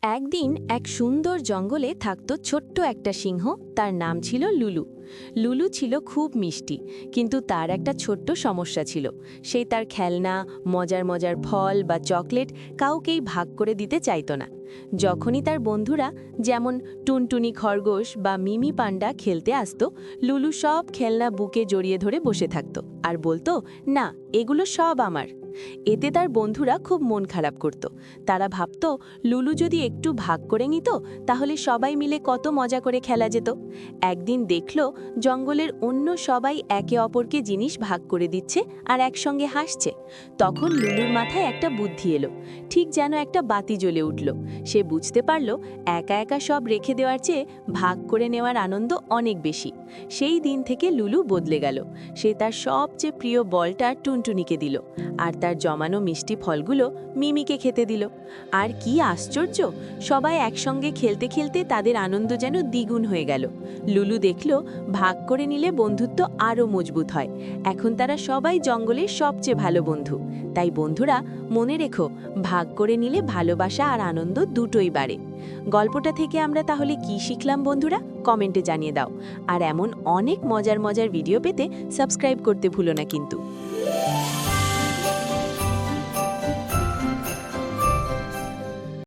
একদিন এক সুন্দর জঙ্গলে থাকত ছোট্ট একটা সিংহ। তার নাম ছিল লুলু। লুলু ছিল খুব মিষ্টি, কিন্তু তার একটা ছোট্ট সমস্যা ছিল। সে তার খেলনা, মজার মজার ফল বা চকলেট কাউকেই ভাগ করে দিতে চাইতো না। যখনই তার বন্ধুরা, যেমন টুনটুনি খরগোশ বা মিমি পান্ডা খেলতে আসতো, লুলু সব খেলনা বুকে জড়িয়ে ধরে বসে থাকতো আর বলতো, না, এগুলো সব আমার। এতে তার বন্ধুরা খুব মন খারাপ করত। তারা ভাবত, লুলু যদি একটু ভাগ করে নিত তাহলে সবাই মিলে কত মজা করে খেলা যেত। একদিন দেখল জঙ্গলের অন্য সবাই একে অপরকে জিনিস ভাগ করে দিচ্ছে আর একসঙ্গে হাসছে। তখন লুলুর মাথায় একটা বুদ্ধি এলো, ঠিক যেন একটা বাতি জ্বলে উঠল। সে বুঝতে পারল একা একা সব রেখে দেওয়ার চেয়ে ভাগ করে নেওয়ার আনন্দ অনেক বেশি। সেই দিন থেকে লুলু বদলে গেল। সে তার সবচেয়ে প্রিয় বলটা টুনটুনিকে দিল, আর তার জমানো মিষ্টি ফলগুলো মিমিকে খেতে দিল। আর কি আশ্চর্য, সবাই একসঙ্গে খেলতে খেলতে তাদের আনন্দ যেন দ্বিগুণ হয়ে গেল। লুলু দেখল ভাগ করে নিলে বন্ধুত্ব আরও মজবুত হয়। এখন তারা সবাই জঙ্গলের সবচেয়ে ভালো বন্ধু। তাই বন্ধুরা, মনে রেখো, ভাগ করে নিলে ভালোবাসা আর আনন্দ দুটোই বাড়ে। গল্পটা থেকে আমরা তাহলে কি শিখলাম বন্ধুরা? কমেন্টে জানিয়ে দাও। আর এমন অনেক মজার মজার ভিডিও পেতে সাবস্ক্রাইব করতে ভুলো না কিন্তু।